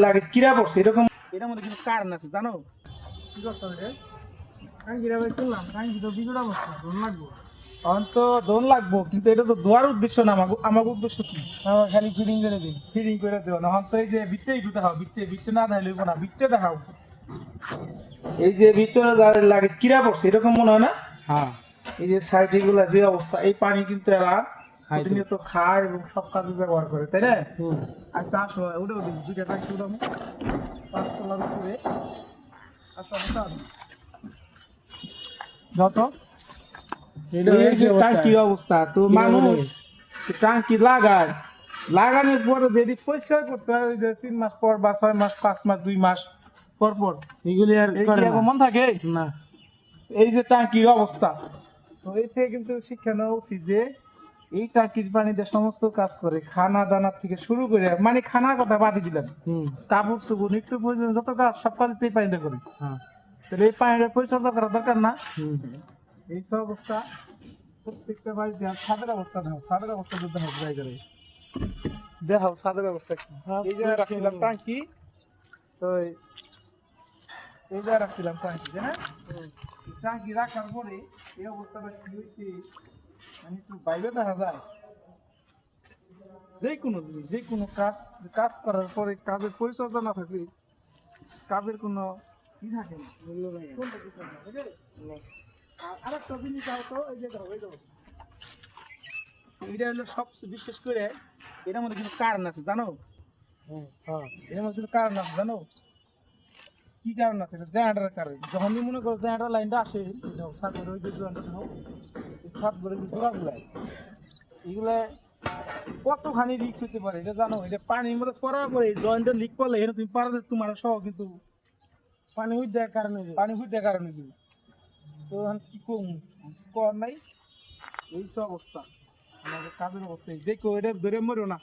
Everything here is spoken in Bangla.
লাগে কিরা পড়ছে এরকম, এটার মধ্যে কিন্তু কারণ আছে জানো। কি করছ রে? টাঙ্কিটা বের করলাম, টাঙ্কি তো বিকট অবস্থা, ধন লাগবো। তখন তো দোন লাগবো, কিন্তু এটা তো দোয়ার উদ্দেশ্য না। আমাকে আমাকে উদ্দেশ্য কি? আমার খালি ফিটিং করে দিন। ফিটিং করে দেবো না। হন তো এই যে বিটটা একটু দেখাও, বিটতে বিটতে না দেখালে হইবো না, বিটতে দেখাও। এই যে ভিতরে লাগে কিরা পড়ছে এরকম মনে হয় না? হ্যাঁ, এই যে সাইড গুলা যে অবস্থা, এই পানি কিন্তু এরা খায় তো। প্রতিনিয়ত খায় এবং সব কাজে ব্যবহার করে, তাই না? হুম। আচ্ছা আসো, উঠে উঠে দুইটা ট্যাঙ্কি উঠাবো পাঁচতলার উপরে। আসো আসো আসো। যত এই যে টাঙ্কির অবস্থা, তো মানুষ টাঙ্কি লাগায়, লাগানোর পরে যদি পরিষ্কার করতে হয় ওই যে 3 মাস পর বা 6 মাস 5 মাস 2 মাস পর পর, এগুলি আর এই কি করে এখন না। মন থাকে? না। এই যে টাঙ্কির অবস্থা, তো এই থেকে কিন্তু শিক্ষা নেওয়া উচিত যে এই টাঙ্কির পানিতে সমস্ত কাজ করে, খানা দানা থেকে শুরু করে, মানে খানার কথা বাদই দিলাম, হুম। কাপড় চোপড় নিত্য প্রয়োজন যত কাজ সব কাজতে এই পানিটা করি। হ্যাঁ। তাহলে এই পানিটা পরিচর্যা করা দরকার না? হুম। এই সব অবস্থা প্রত্যেকটা বাড়িতে। আর ছাদের অবস্থা দেখো, ছাদের অবস্থা যদি দেখো যাই করে দেখাও ছাদের অবস্থা কি। এই জায়গায় রাখছিলাম টাঙ্কি, তো এই জায়গায় রাখছিলাম টাঙ্কি, তাই না? টাঙ্কি রাখার পরে এই অবস্থাটা কি হয়েছে, মানে একটু বাইরে দেখা যায় যে কোনো জিনিস, যে কোনো কাজ, কাজ করার পরে কাজের পরিচর্যা না থাকলে কাজের কোনো ই থাকে না, মূল্য নাই, কোনটা কিছু না, ঠিক আছে? আর আরেকটা জিনিস হয়তো এই যে দেখো, এই দেখো, এটা হলো সবচেয়ে বিশেষ করে এটার মধ্যে কিন্তু কারণ আছে জানো। হ্যাঁ। এর মধ্যে কিন্তু কারণ আছে জানো। কি কারণ আছে? এটা জেনারেটরের কারণ। যখনই মনে করো জেনারেটর লাইনটা আসে, সাত ওই যে জোড়াটা দেখো, এই সাত ঘরে যে জোড়াগুলো, এগুলা কতখানি রিক্স হতে পারে এটা জানো? এটা পানির মধ্যে পড়ার পরে জয়েন্টটা লিক করলে এটা তুমি পারবে, তোমার সহ কিন্তু পানি উঠ দেওয়ার কারণে যে। পানি ফুটে কারণে দিবে। তো এখন কি কম কর নাই, এই সব অবস্থা আমাদের কাজের অবস্থা। দেখো এটা ধরে মরো না।